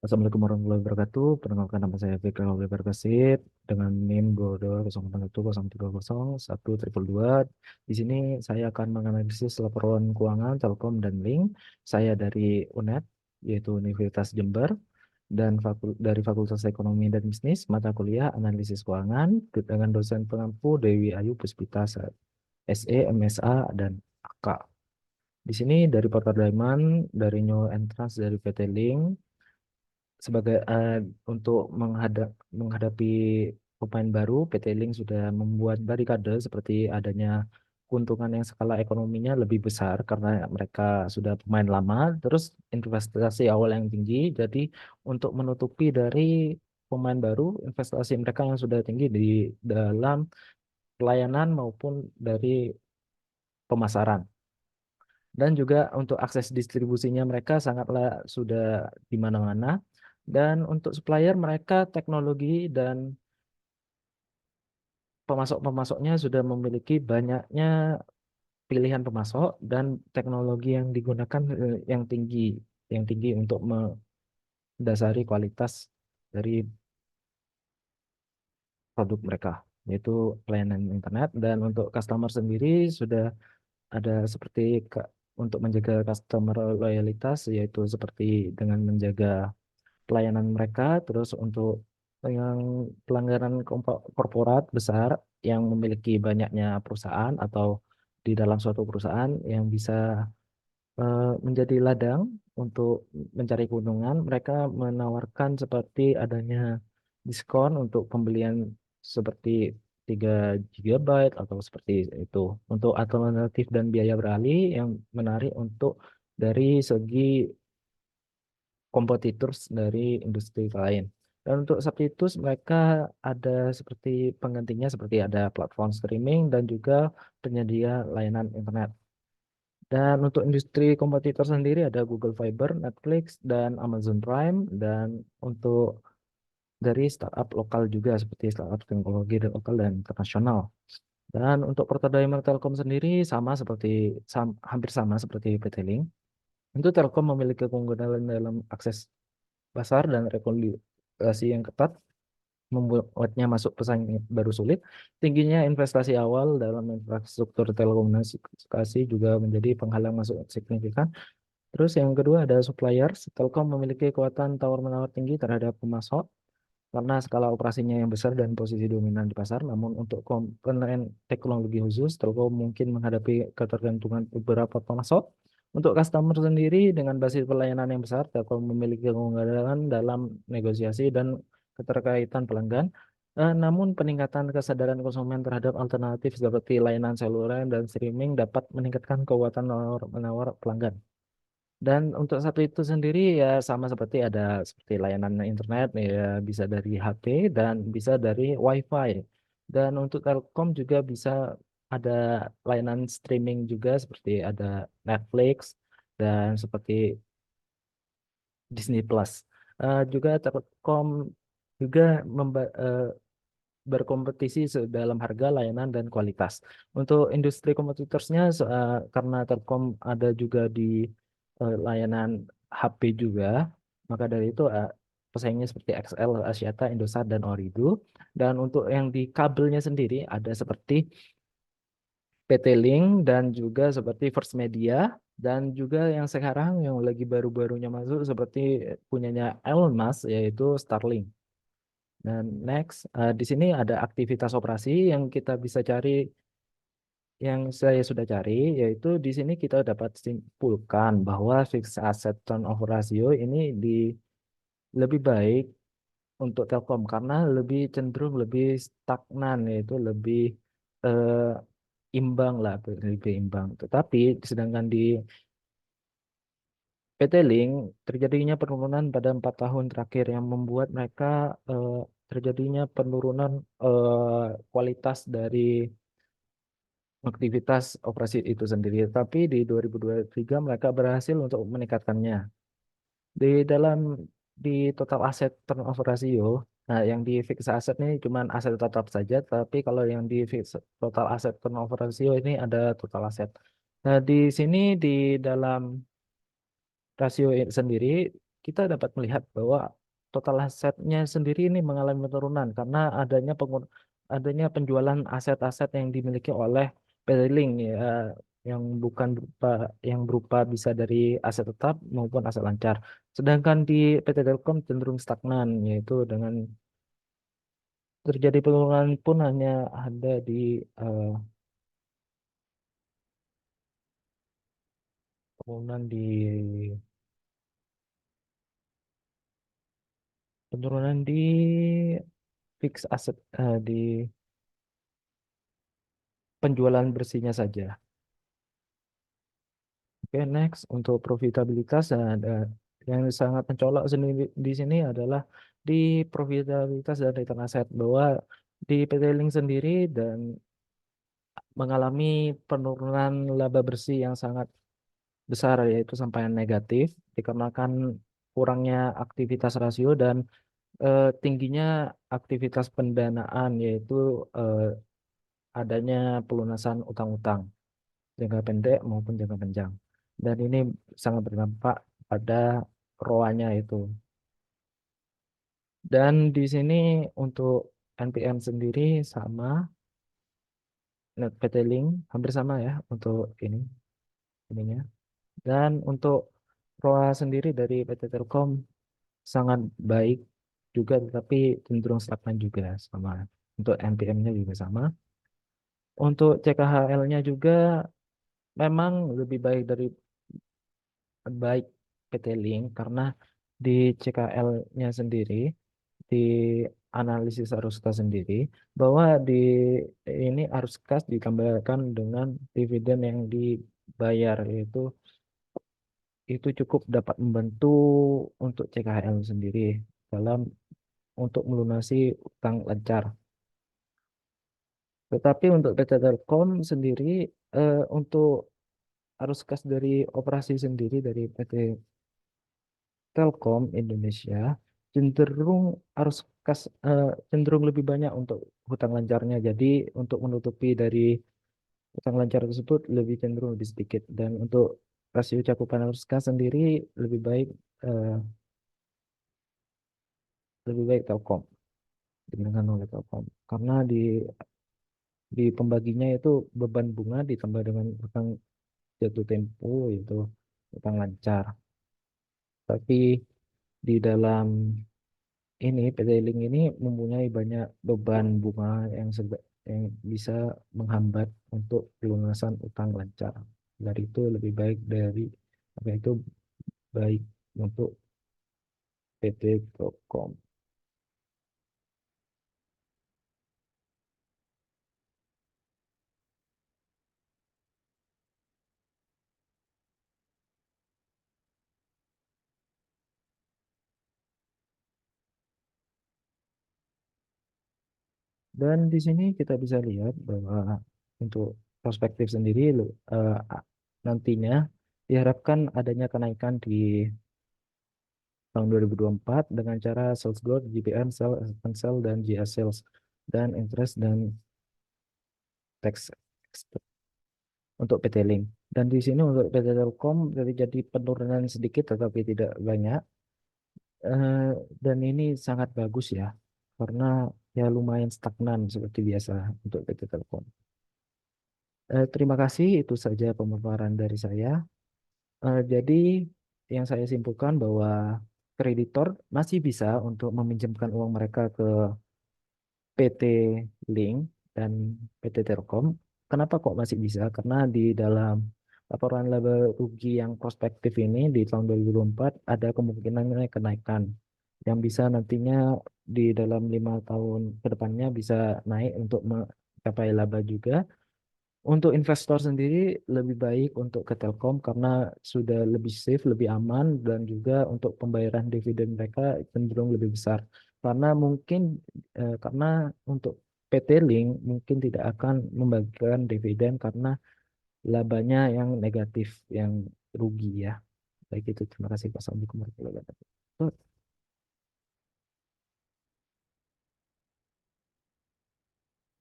Assalamualaikum warahmatullahi wabarakatuh. Perkenalkan nama saya Fikri Hobby Berkesit dengan NIM 220810101222. Di sini saya akan menganalisis laporan keuangan Telkom dan Link. Saya dari UNED, yaitu Universitas Jember, dan dari Fakultas Ekonomi dan Bisnis, mata kuliah Analisis Keuangan, dengan dosen pengampu Dewi Ayu Puspita, SE, MSA, dan AK. Di sini dari Portal Diamond, dari New Entrance, dari PT Link, sebagai untuk menghadapi pemain baru, PT Link sudah membuat barikade seperti adanya keuntungan yang skala ekonominya lebih besar karena mereka sudah pemain lama, terus investasi awal yang tinggi. Jadi untuk menutupi dari pemain baru, investasi mereka yang sudah tinggi di dalam pelayanan maupun dari pemasaran. Dan juga untuk akses distribusinya mereka sangatlah sudah di mana-mana. Dan untuk supplier mereka teknologi dan pemasok-pemasoknya sudah memiliki banyaknya pilihan pemasok dan teknologi yang digunakan yang tinggi untuk mendasari kualitas dari produk mereka, yaitu pelayanan internet. Dan untuk customer sendiri sudah ada seperti untuk menjaga customer loyalitas, yaitu seperti dengan menjaga pelayanan mereka, terus untuk yang pelanggaran korporat besar yang memiliki banyaknya perusahaan atau di dalam suatu perusahaan yang bisa menjadi ladang untuk mencari keuntungan, mereka menawarkan seperti adanya diskon untuk pembelian seperti 3 GB atau seperti itu. Untuk alternatif dan biaya beralih yang menarik untuk dari segi kompetitor dari industri lain. Dan untuk substitutes mereka ada seperti penggantinya seperti ada platform streaming dan juga penyedia layanan internet. Dan untuk industri kompetitor sendiri ada Google Fiber, Netflix, dan Amazon Prime. Dan untuk dari startup lokal juga seperti startup teknologi dan lokal dan internasional. Dan untuk Porto Diamond Telkom sendiri hampir sama seperti PT Link. Untuk Telkom memiliki keunggulan dalam akses pasar dan regulasi yang ketat membuatnya masuk pesaing baru sulit. Tingginya investasi awal dalam infrastruktur telekomunikasi juga menjadi penghalang masuk signifikan. Terus yang kedua ada supplier. Telkom memiliki kekuatan tawar-menawar tinggi terhadap pemasok karena skala operasinya yang besar dan posisi dominan di pasar. Namun untuk komponen teknologi khusus, Telkom mungkin menghadapi ketergantungan beberapa pemasok. Untuk customer sendiri dengan basis pelayanan yang besar, Telkom memiliki keunggulan dalam negosiasi dan keterkaitan pelanggan. Namun peningkatan kesadaran konsumen terhadap alternatif seperti layanan seluler dan streaming dapat meningkatkan kekuatan menawar pelanggan. Dan untuk satu itu sendiri ya sama seperti ada seperti layanan internet ya bisa dari HP dan bisa dari WiFi. Dan untuk Telkom juga bisa ada layanan streaming juga seperti ada Netflix dan seperti Disney Plus. Juga Telkom juga berkompetisi dalam harga, layanan, dan kualitas. Untuk industri kompetitornya, karena Telkom ada juga di layanan HP juga, maka dari itu pesaingnya seperti XL, Axiata, Indosat, dan Origo. Dan untuk yang di kabelnya sendiri ada seperti PT Link dan juga seperti First Media dan juga yang sekarang yang lagi baru-barunya masuk seperti punyanya Elon Musk yaitu Starlink. Dan next, di sini ada aktivitas operasi yang kita bisa cari, yang saya sudah cari, yaitu di sini kita dapat simpulkan bahwa fixed asset turnover ratio ini lebih baik untuk Telkom karena lebih cenderung lebih stagnan, yaitu lebih eh, imbang lah, lebih imbang. Tetapi sedangkan di PT Link terjadinya penurunan pada 4 tahun terakhir yang membuat mereka eh, terjadinya penurunan kualitas dari aktivitas operasi itu sendiri. Tapi di 2023 mereka berhasil untuk meningkatkannya. Di dalam di total aset turnover ratio, nah yang di fixed asset ini cuma aset tetap saja, tapi kalau yang di fixed total aset turnover ratio ini ada total aset. Nah, di sini di dalam rasio sendiri kita dapat melihat bahwa total asetnya sendiri ini mengalami penurunan karena adanya penjualan aset-aset yang dimiliki oleh PT Link ya, yang bukan berupa bisa dari aset tetap maupun aset lancar. Sedangkan di PT Telkom cenderung stagnan, yaitu dengan terjadi penurunan pun hanya ada di eh, penurunan di penurunan di fixed asset, di penjualan bersihnya saja. Oke, next untuk profitabilitas ada yang sangat mencolok sendiri di sini adalah di profitabilitas dan return aset, bahwa di PT Link sendiri dan mengalami penurunan laba bersih yang sangat besar, yaitu sampai negatif dikarenakan kurangnya aktivitas rasio dan tingginya aktivitas pendanaan, yaitu eh, adanya pelunasan utang-utang jangka pendek maupun jangka panjang. Dan ini sangat berdampak pada ROA-nya itu. Dan di sini untuk NPM sendiri sama, Net PT Link hampir sama ya untuk ininya. Dan untuk ROA sendiri dari PT Telkom sangat baik juga, tetapi cenderung stagnan juga sama. Untuk NPM-nya juga sama. Untuk CKHL-nya juga memang lebih baik PT Link karena di CKL-nya sendiri, di analisis arus kas sendiri, bahwa di ini arus kas ditambahkan dengan dividen yang dibayar, yaitu itu cukup dapat membantu untuk CKL sendiri dalam untuk melunasi utang lancar. Tetapi untuk PT Telkom sendiri, untuk arus kas dari operasi sendiri dari PT Telkom Indonesia cenderung arus kas cenderung lebih banyak untuk hutang lancarnya. Jadi untuk menutupi dari hutang lancar tersebut lebih sedikit, dan untuk rasio cakupan arus kas sendiri lebih baik eh, Telkom dibandingkan oleh Telkom karena di pembaginya itu beban bunga ditambah dengan hutang jatuh tempo itu hutang lancar. Tapi di dalam ini PT Link ini mempunyai banyak beban bunga yang bisa menghambat untuk pelunasan utang lancar. Dari itu lebih baik dari apa itu baik untuk PT Telkom. Dan di sini kita bisa lihat bahwa untuk perspektif sendiri nantinya diharapkan adanya kenaikan di tahun 2024 dengan cara sales growth, GPM, sell, assistant sell, dan GS sales, dan interest dan tax untuk PT Link. Dan di sini untuk PT Telkom terjadi penurunan sedikit tetapi tidak banyak. Eh, dan ini sangat bagus ya, karena ya lumayan stagnan seperti biasa untuk PT Telkom. Terima kasih, itu saja pemaparan dari saya. Jadi yang saya simpulkan bahwa kreditor masih bisa untuk meminjamkan uang mereka ke PT Link dan PT Telkom. Kenapa kok masih bisa? Karena di dalam laporan laba rugi yang prospektif ini di tahun 2024 ada kemungkinan kenaikan yang bisa nantinya di dalam 5 tahun ke depannya bisa naik untuk mencapai laba juga. Untuk investor sendiri lebih baik untuk ke Telkom karena sudah lebih safe, lebih aman, dan juga untuk pembayaran dividen mereka cenderung lebih besar. Karena mungkin karena untuk PT Link mungkin tidak akan membagikan dividen karena labanya yang negatif, yang rugi ya. Baik itu, terima kasih. Wassalamualaikum warahmatullahi wabarakatuh.